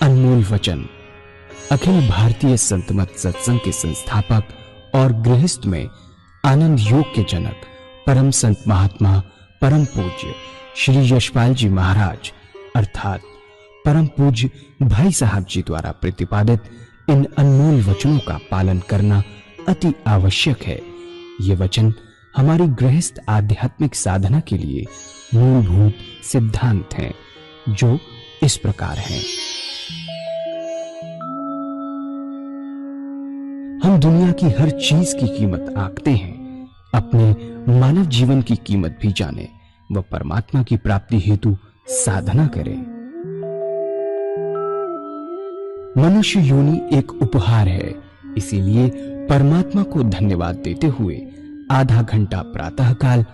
अनमोल वचन अखिल भारतीय संत मत सत्संग के संस्थापक और गृहस्थ में आनंद योग के जनक परम संत महात्मा परम पूज्य श्री यशपाल जी महाराज अर्थात परम पूज्य भाई साहब जी द्वारा प्रतिपादित इन अनमोल वचनों का पालन करना अति आवश्यक है। ये वचन हमारी गृहस्थ आध्यात्मिक साधना के लिए मूलभूत सिद्धांत हैं, जो इस प्रकार हैं। हम दुनिया की हर चीज की कीमत आंकते हैं, अपने मानव जीवन की कीमत भी जाने व परमात्मा की प्राप्ति हेतु साधना करें। मनुष्य योनि एक उपहार है, इसीलिए परमात्मा को धन्यवाद देते हुए आधा घंटा प्रातःकाल,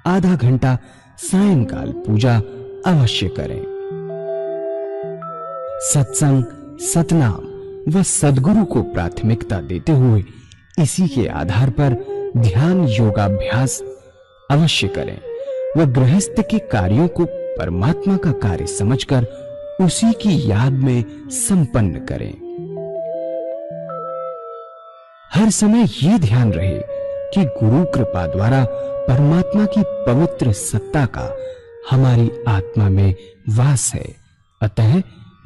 आधा घंटा सायंकाल पूजा अवश्य करें। सत्संग, सतनाम व सद्गुरु को प्राथमिकता देते हुए इसी के आधार पर ध्यान योगाभ्यास अवश्य करें व गृहस्थ के कार्यों को परमात्मा का कार्य समझकर उसी की याद में संपन्न करें। हर समय ये ध्यान रहे कि गुरु कृपा द्वारा परमात्मा की पवित्र सत्ता का हमारी आत्मा में वास है, अतः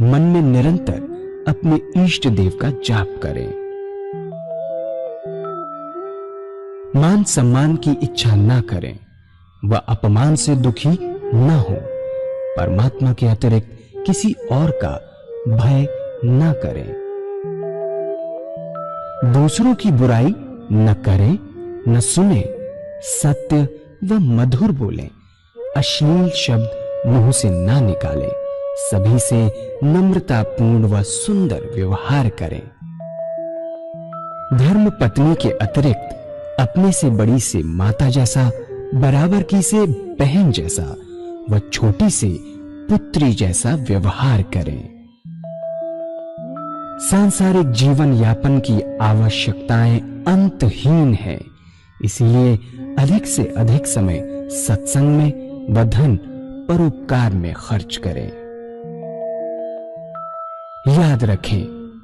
मन में निरंतर अपने इष्ट देव का जाप करें। मान सम्मान की इच्छा ना करें व अपमान से दुखी न हो। परमात्मा के अतिरिक्त किसी और का भय न करें। दूसरों की बुराई न करें, न सुने, सत्य व मधुर बोलें, अश्लील शब्द मुंह से ना निकालें, सभी से नम्रतापूर्ण व सुंदर व्यवहार करें। धर्म पत्नी के अतिरिक्त अपने से बड़ी से माता जैसा, बराबर की से बहन जैसा व छोटी से पुत्री जैसा व्यवहार करें। सांसारिक जीवन यापन की आवश्यकताएं अंतहीन है, इसलिए अधिक से अधिक समय सत्संग में व धन परोपकार में खर्च करें। याद रखें,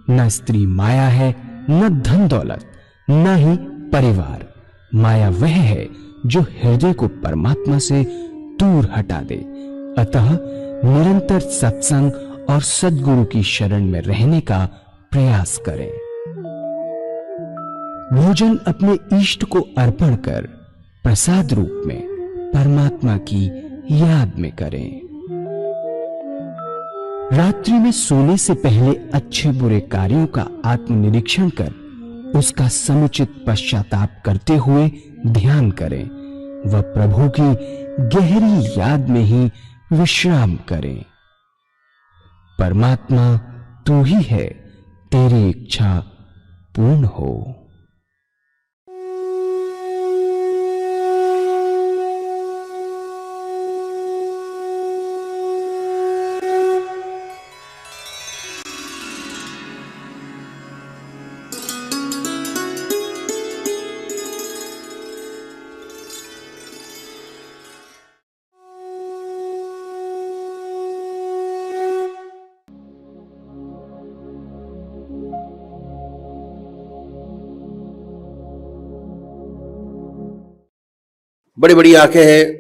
न स्त्री माया है, न धन दौलत, न ही परिवार। माया वह है जो हृदय को परमात्मा से दूर हटा दे। अतः निरंतर सत्संग और सद्गुरु की शरण में रहने का प्रयास करें। भोजन अपने इष्ट को अर्पण कर प्रसाद रूप में परमात्मा की याद में करें। रात्रि में सोने से पहले अच्छे बुरे कार्यों का आत्मनिरीक्षण कर उसका समुचित पश्चाताप करते हुए ध्यान करें व प्रभु की गहरी याद में ही विश्राम करें। परमात्मा तू ही है, तेरी इच्छा पूर्ण हो। बड़ी बड़ी आंखें हैं,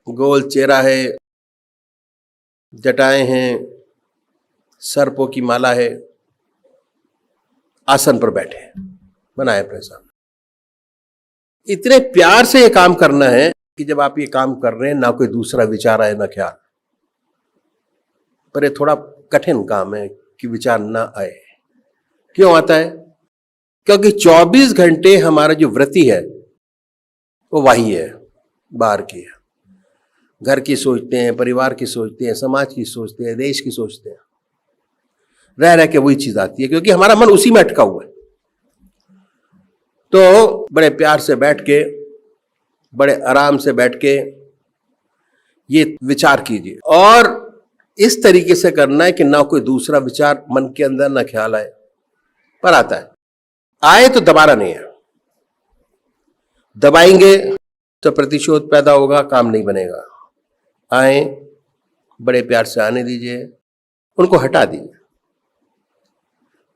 गोल चेहरा है, जटाएं हैं, सर्पों की माला है, आसन पर बैठे हैं, बनाए अपने सामने। इतने प्यार से ये काम करना है कि जब आप ये काम कर रहे हैं ना कोई दूसरा विचार आए ना ख्याल। पर ये थोड़ा कठिन काम है कि विचार ना आए। क्यों आता है? क्योंकि 24 घंटे हमारा जो वृत्ति है वो वही है, बाहर की है। घर की सोचते हैं, परिवार की सोचते हैं, समाज की सोचते हैं, देश की सोचते हैं। रह रह के वही चीज आती है, क्योंकि हमारा मन उसी में अटका हुआ है। तो बड़े प्यार से बैठ के, बड़े आराम से बैठ के ये विचार कीजिए, और इस तरीके से करना है कि ना कोई दूसरा विचार मन के अंदर ना ख्याल आए। पर आता है, आए तो दबाना नहीं है। दबाएंगे तो प्रतिशोध पैदा होगा, काम नहीं बनेगा। आए, बड़े प्यार से आने दीजिए, उनको हटा दीजिए।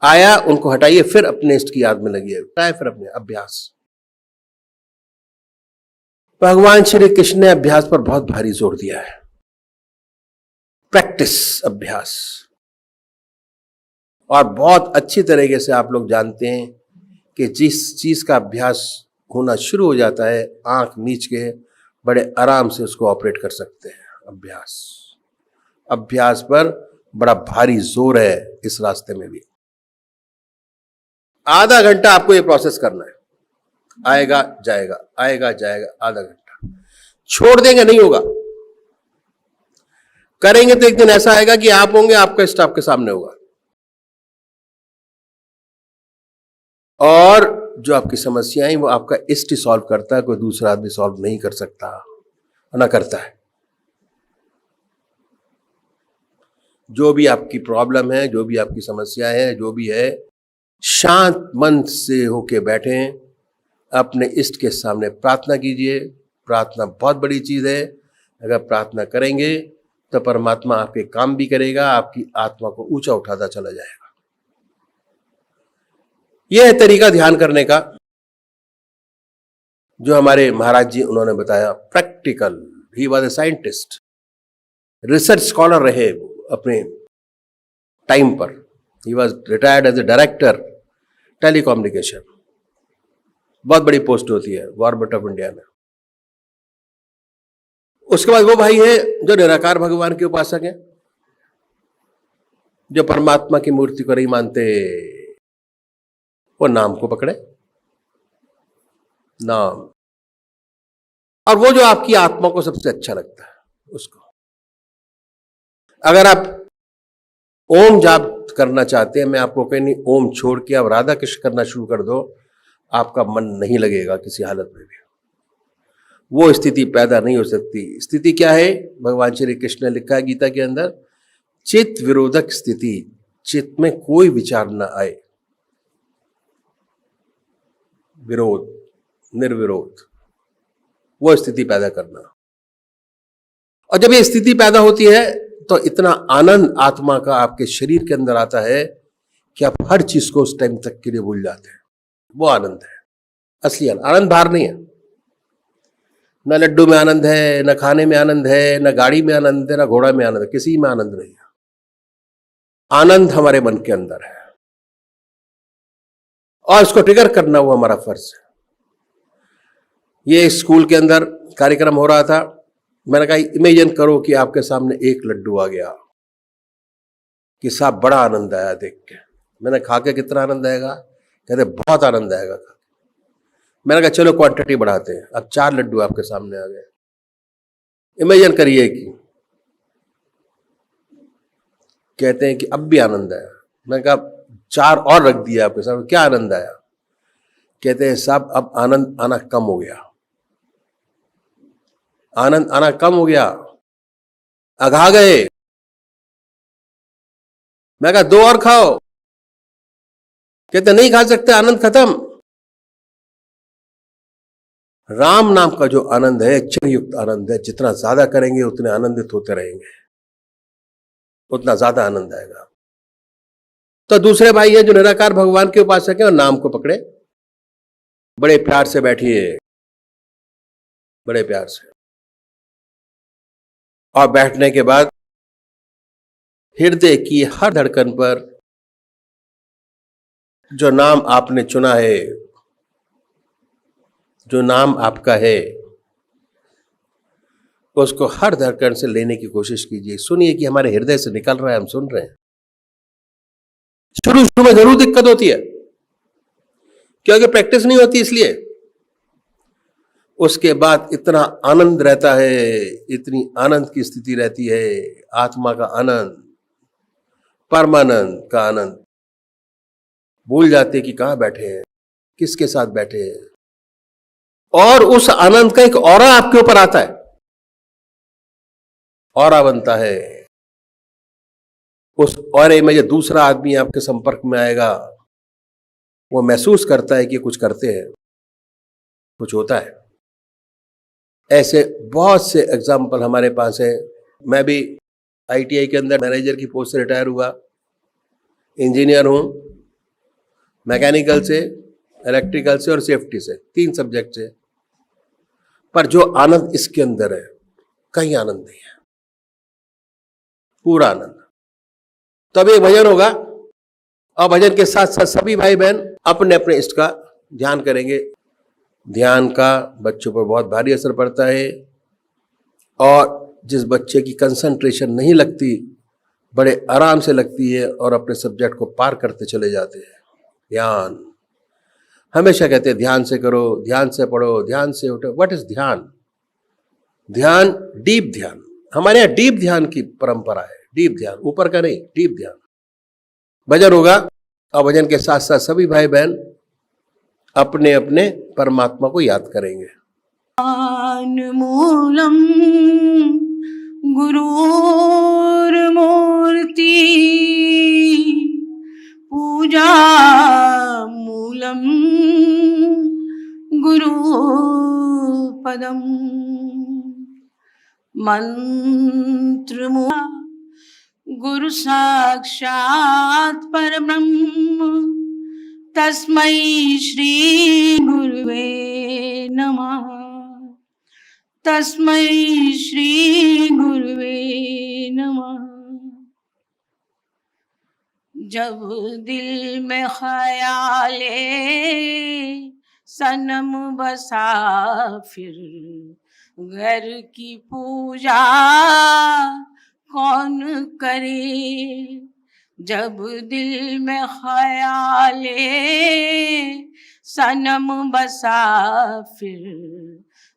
आया उनको हटाइए, फिर अपने इष्ट की याद में लगिए, हटाए फिर अपने अभ्यास। भगवान श्री कृष्ण ने अभ्यास पर बहुत भारी जोर दिया है। प्रैक्टिस, अभ्यास। और बहुत अच्छी तरीके से आप लोग जानते हैं कि जिस चीज का अभ्यास होना शुरू हो जाता है, आंख मीच के बड़े आराम से उसको ऑपरेट कर सकते हैं। अभ्यास, अभ्यास पर बड़ा भारी जोर है इस रास्ते में भी। आधा घंटा आपको ये प्रोसेस करना है, आएगा जाएगा, आएगा जाएगा, आधा घंटा। छोड़ देंगे नहीं होगा, करेंगे तो एक दिन ऐसा आएगा कि आप होंगे, आपका इष्ट आपके सामने होगा, और जो आपकी समस्याएं वो आपका इष्ट ही सॉल्व करता है, कोई दूसरा आदमी सॉल्व नहीं कर सकता, ना करता है। जो भी आपकी प्रॉब्लम है, जो भी आपकी समस्या है, जो भी है, शांत मन से होके बैठें, अपने इष्ट के सामने प्रार्थना कीजिए। प्रार्थना बहुत बड़ी चीज है। अगर प्रार्थना करेंगे तो परमात्मा आपके काम भी करेगा, आपकी आत्मा को ऊंचा उठाता चला जाएगा। यह है तरीका ध्यान करने का जो हमारे महाराज जी उन्होंने बताया, practical. He was a scientist, research scholar रहे अपने टाइम पर। He was retired as a director telecommunication, बहुत बड़ी पोस्ट होती है गवर्नमेंट ऑफ इंडिया में। उसके बाद वो भाई है जो निराकार भगवान के उपासक हैं, जो परमात्मा की मूर्ति को नहीं मानते, वो नाम को पकड़े, नाम। और वो जो आपकी आत्मा को सबसे अच्छा लगता है उसको। अगर आप ओम जाप करना चाहते हैं, मैं आपको कहीं नहीं, ओम छोड़ के आप राधा कृष्ण करना शुरू कर दो, आपका मन नहीं लगेगा किसी हालत में भी। वो स्थिति पैदा नहीं हो सकती। स्थिति क्या है? भगवान श्री कृष्ण ने लिखा है गीता के अंदर, चित्त विरोधक स्थिति, चित्त में कोई विचार ना आए, विरोध, निर्विरोध, वो स्थिति पैदा करना। और जब ये स्थिति पैदा होती है तो इतना आनंद आत्मा का आपके शरीर के अंदर आता है कि आप हर चीज को उस टाइम तक के लिए भूल जाते हैं। वो आनंद है, असली आनंद। आनंद बाहर नहीं है, न लड्डू में आनंद है, न खाने में आनंद है, न गाड़ी में आनंद है, न घोड़ा में आनंद है, किसी में आनंद नहीं है। आनंद हमारे मन के अंदर है और इसको ट्रिगर करना वो हमारा फर्ज है। ये स्कूल के अंदर कार्यक्रम हो रहा था, मैंने कहा इमेजिन करो कि आपके सामने एक लड्डू आ गया, कि साहब बड़ा आनंद आया देख के। मैंने खा के कितना आनंद आएगा? कहते बहुत आनंद आएगा। मैंने कहा चलो क्वांटिटी बढ़ाते हैं, अब 4 लड्डू आपके सामने आ गए। इमेजिन करिए कि कहते हैं कि अब भी आनंद आया। मैंने कहा 4 और रख दिया आपके सामने, क्या आनंद आया? कहते हैं साहब अब आनंद आना कम हो गया, आनंद आना कम हो गया, अघा गए। मैं कहा 2 और खाओ। कहते नहीं खा सकते, आनंद खत्म। राम नाम का जो आनंद है, चरयुक्त आनंद है, जितना ज्यादा करेंगे उतने आनंदित होते रहेंगे, उतना ज्यादा आनंद आएगा। तो दूसरे भाई है जो निराकार भगवान के उपासक है, और नाम को पकड़े, बड़े प्यार से बैठिए, बड़े प्यार से। और बैठने के बाद हृदय की हर धड़कन पर जो नाम आपने चुना है, जो नाम आपका है, उसको हर धड़कन से लेने की कोशिश कीजिए। सुनिए कि हमारे हृदय से निकल रहा है, हम सुन रहे हैं। शुरू शुरू में जरूर दिक्कत होती है क्योंकि प्रैक्टिस नहीं होती, इसलिए। उसके बाद इतना आनंद रहता है, इतनी आनंद की स्थिति रहती है, आत्मा का आनंद, परमानंद का आनंद। भूल जाते कि कहां बैठे हैं, किसके साथ बैठे हैं, और उस आनंद का एक ऑरा आपके ऊपर आता है, ऑरा बनता है। उस ऑरे में जो दूसरा आदमी आपके संपर्क में आएगा, वो महसूस करता है कि कुछ करते हैं, कुछ होता है। ऐसे बहुत से एग्जाम्पल हमारे पास है। मैं भी ITI के अंदर मैनेजर की पोस्ट से रिटायर हुआ, इंजीनियर हूं, मैकेनिकल से, इलेक्ट्रिकल से और सेफ्टी से, 3 सब्जेक्ट से। पर जो आनंद इसके अंदर है, कहीं आनंद नहीं है, पूरा आनंद। तब एक भजन होगा और भजन के साथ साथ सभी भाई बहन अपने अपने इष्ट का ध्यान करेंगे। ध्यान का बच्चों पर बहुत भारी असर पड़ता है, और जिस बच्चे की कंसंट्रेशन नहीं लगती, बड़े आराम से लगती है और अपने सब्जेक्ट को पार करते चले जाते हैं। ध्यान हमेशा कहते हैं ध्यान से करो, ध्यान से पढ़ो, ध्यान से उठो। व्हाट इज ध्यान? ध्यान डीप ध्यान, हमारे यहाँ डीप ध्यान की परंपरा है। डीप ध्यान, ऊपर का नहीं, डीप ध्यान। भजन होगा और भजन के साथ साथ सभी भाई बहन अपने अपने परमात्मा को याद करेंगे। मूलम गुरुर्मूर्ति पूजा मूलम गुरुपदम मंत्र गुरु साक्षात् परब्रह्म तस्मै श्री गुरुवे नमः। तस्मै श्री गुरुवे नमः। जब दिल में ख्याले सनम बसा, फिर घर की पूजा कौन करे। जब दिल में ख्याले सनम बसा, फिर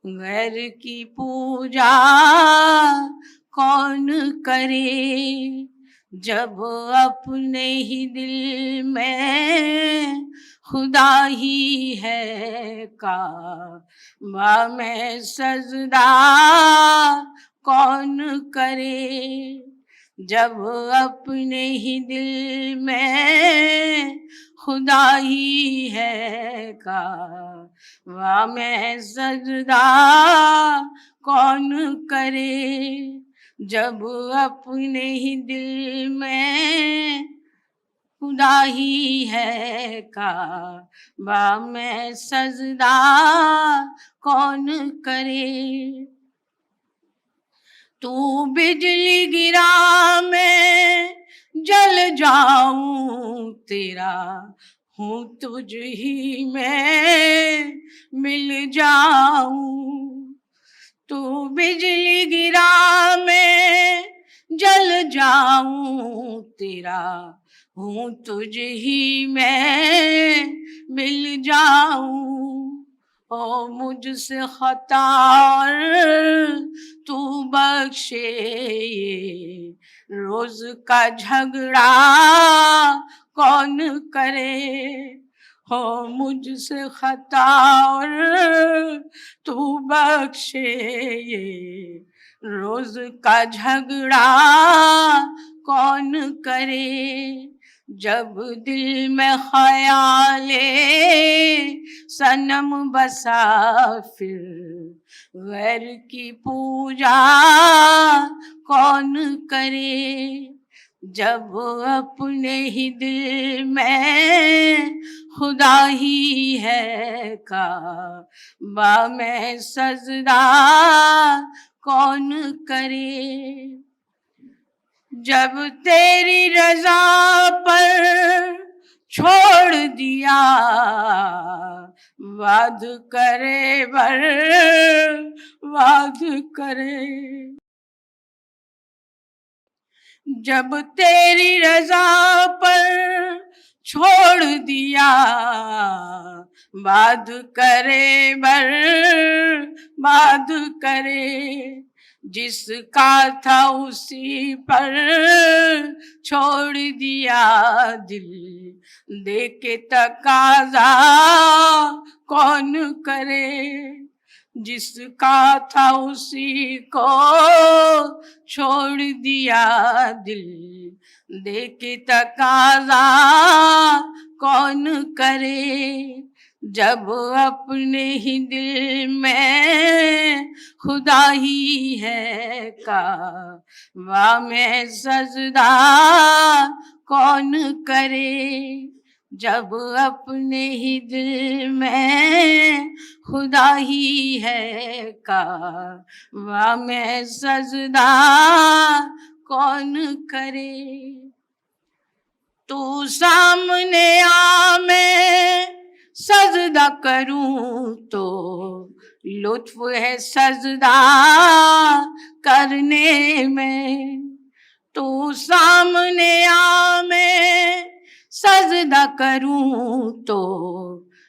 घर की पूजा कौन करे। जब अपने ही दिल में खुदा ही है काबा में सजदा कौन करे। जब अपने ही दिल में खुदा ही है काबा में सजदा कौन करे। जब अपने ही दिल में खुदा ही है काबा में सजदा कौन करे। तू बिजली गिरा मैं जल जाऊं, तेरा हूँ तुझ ही में मिल जाऊं। तू बिजली गिरा मैं जल जाऊं, तेरा हूँ तुझ ही में मिल जाऊं। ओ मुझसे खता और तू बख्शे, ये रोज का झगड़ा कौन करे। हो मुझसे खता और तू बख्शे, ये रोज का झगड़ा कौन करे। जब दिल में ख्याले सनम बसा, फिर गैर की पूजा कौन करे। जब अपने ही दिल में खुदा ही है काबा में सजदा कौन करे। जब तेरी रजा पर छोड़ दिया, वाद करे बर्बाद करे। जब तेरी रजा पर छोड़ दिया, वाद करे बर्बाद करे। जिसका था उसी पर छोड़ दिया, दिल दे के तकाजा कौन करे। जिसका था उसी को छोड़ दिया, दिल दे के तकाजा कौन करे। जब अपने ही दिल में खुदा ही है काबा में सजदा कौन करे। जब अपने ही दिल में खुदा ही है का वाह में सजदा कौन करे। तू सामने आ मैं सजदा करूं तो लुत्फ है सजदा करने में। तू सामने आ मैं सजदा करूं तो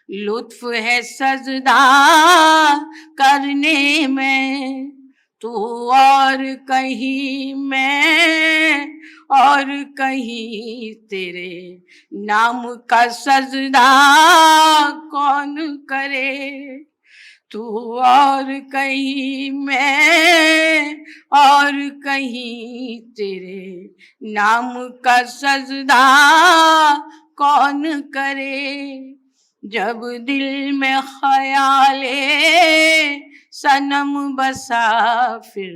लुत्फ है सजदा करने में। तू और कहीं मैं और कहीं तेरे नाम का सजदा कौन करे। तू और कहीं मैं और कहीं तेरे नाम का सजदा कौन करे। जब दिल में ख्याले सनम बसा फिर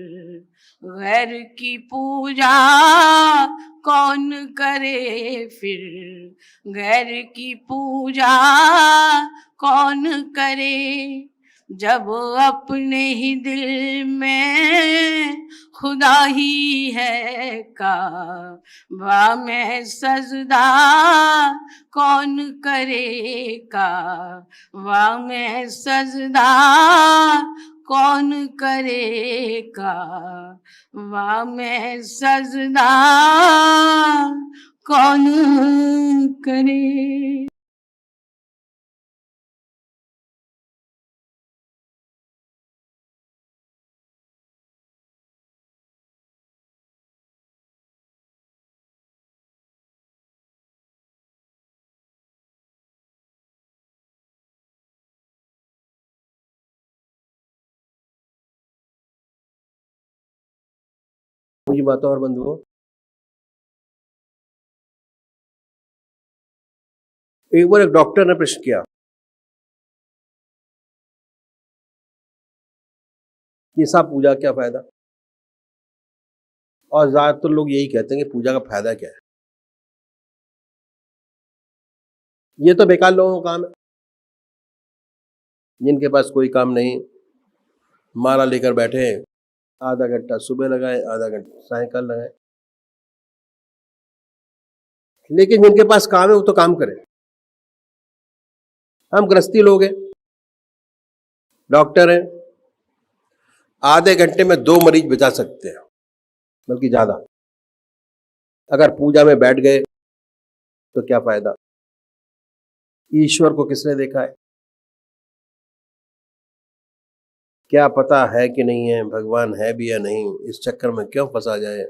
गैर की पूजा कौन करे। फिर गैर की पूजा कौन करे। जब अपने ही दिल में खुदा ही है का वाह में सजदा कौन करेगा। वाह में सजदा कौन करेगा। वाह में सजदा कौन करे। मुझे माता और बंधुओं, एक बार एक डॉक्टर ने प्रश्न किया कि साहब पूजा क्या फायदा। और ज्यादातर लोग यही कहते हैं कि पूजा का फायदा क्या है, ये तो बेकार लोगों का काम है जिनके पास कोई काम नहीं, माला लेकर बैठे, आधा घंटा सुबह लगाए आधा घंटा सायंकाल लगाए। लेकिन जिनके पास काम है वो तो काम करे। हम गृहस्थी लोग हैं, डॉक्टर हैं, आधे घंटे में 2 मरीज बचा सकते हैं, बल्कि ज्यादा। अगर पूजा में बैठ गए तो क्या फायदा। ईश्वर को किसने देखा है, क्या पता है कि नहीं है, भगवान है भी या नहीं, इस चक्कर में क्यों फंसा जाए।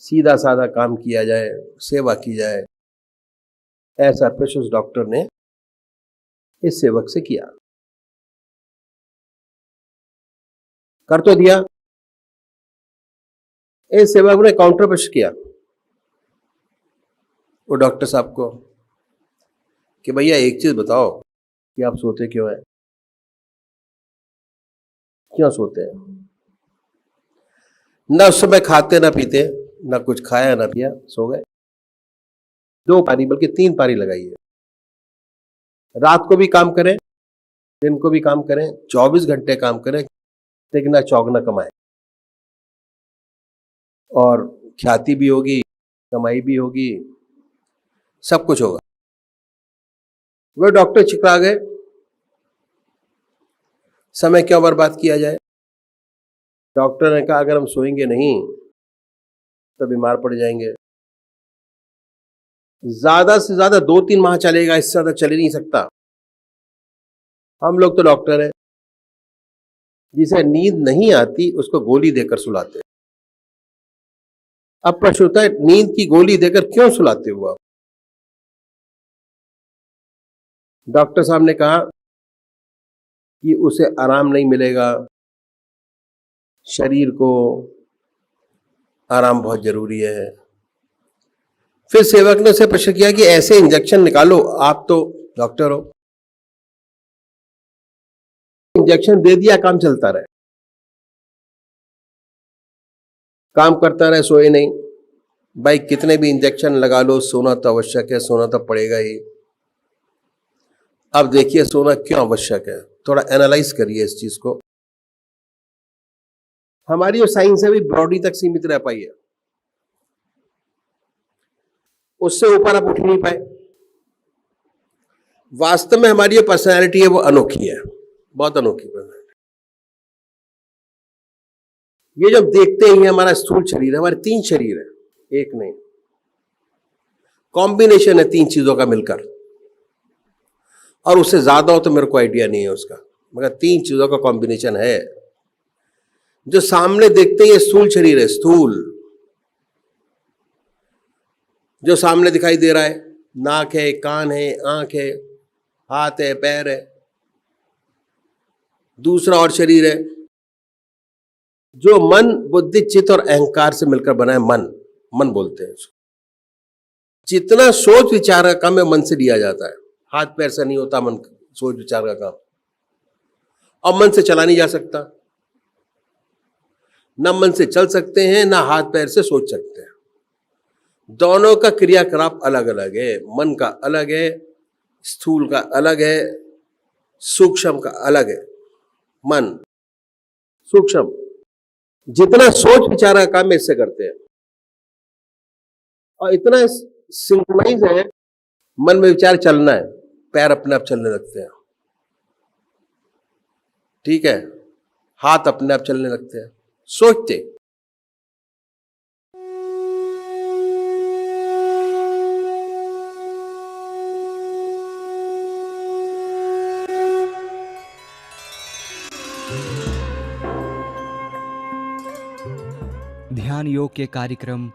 सीधा साधा काम किया जाए, सेवा की जाए। ऐसा प्रश्न उस डॉक्टर ने इस सेवक से किया। कर तो दिया। इस सेवक ने काउंटर प्रश्न किया वो डॉक्टर साहब को कि भैया एक चीज बताओ कि आप सोते क्यों हैं, क्यों सोते हैं। न उस समय खाते ना पीते, ना कुछ खाया ना पिया, सो गए। 2 पारी बल्कि 3 पारी लगाई है। रात को भी काम करें, दिन को भी काम करें, 24 घंटे काम करें, तिगना चौगना कमाए। और ख्याति भी होगी, कमाई भी होगी, सब कुछ होगा। वे डॉक्टर चिकरा गए, समय क्यों बर्बाद किया जाए। डॉक्टर ने कहा अगर हम सोएंगे नहीं तो बीमार पड़ जाएंगे। ज्यादा से ज्यादा 2-3 माह चलेगा, इससे ज्यादा चल ही नहीं सकता। हम लोग तो डॉक्टर हैं, जिसे नींद नहीं आती उसको गोली देकर सुलाते। अब प्रश्न होता है नींद की गोली देकर क्यों सुलाते हो आप। डॉक्टर साहब ने कहा कि उसे आराम नहीं मिलेगा, शरीर को आराम बहुत जरूरी है। फिर सेवक ने उसे प्रश्न किया कि ऐसे इंजेक्शन निकालो, आप तो डॉक्टर हो। इंजेक्शन दे दिया, काम चलता रहे, काम करता रहे, सोए नहीं, भाई कितने भी इंजेक्शन लगा लो, सोना तो आवश्यक है, सोना तो पड़ेगा ही। अब देखिए सोना क्यों आवश्यक है, थोड़ा एनालाइज करिए इस चीज को। हमारी जो साइंस है भी बॉडी तक सीमित रह पाई है, उससे ऊपर आप उठ नहीं पाए। वास्तव में हमारी जो पर्सनैलिटी है वो अनोखी है, बहुत अनोखी पर्सनैलिटी। ये जब देखते हैं, ये हमारा स्थूल शरीर है, हमारे 3 शरीर है, एक नहीं, कॉम्बिनेशन है 3 चीजों का मिलकर, और उससे ज्यादा हो तो मेरे को आइडिया नहीं है उसका, मगर 3 चीजों का कॉम्बिनेशन है। जो सामने देखते हैं ये स्थूल शरीर है, स्थूल जो सामने दिखाई दे रहा है, नाक है, कान है, आंख है, हाथ है, पैर है। दूसरा और शरीर है जो मन, बुद्धि, चित्त और अहंकार से मिलकर बना है, मन बोलते हैं उसको। जितना सोच विचार का काम है मन से लिया जाता है, हाथ पैर से नहीं होता मन, सोच विचार का काम, और मन से चला नहीं जा सकता। ना मन से चल सकते हैं, ना हाथ पैर से सोच सकते हैं। दोनों का क्रियाकलाप अलग अलग है, मन का अलग है, स्थूल का अलग है, सूक्ष्म का अलग है। मन सूक्ष्म, जितना सोच विचार का काम इससे करते हैं, और इतना सिंक्रोनाइज है, मन में विचार चलना है, पैर अपने आप चलने लगते हैं, ठीक है, हाथ अपने आप चलने लगते हैं, सोचते। ध्यान योग के कार्यक्रम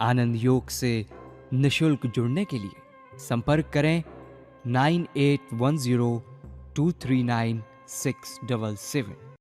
आनंद योग से निशुल्क जुड़ने के लिए संपर्क करें 9810239677।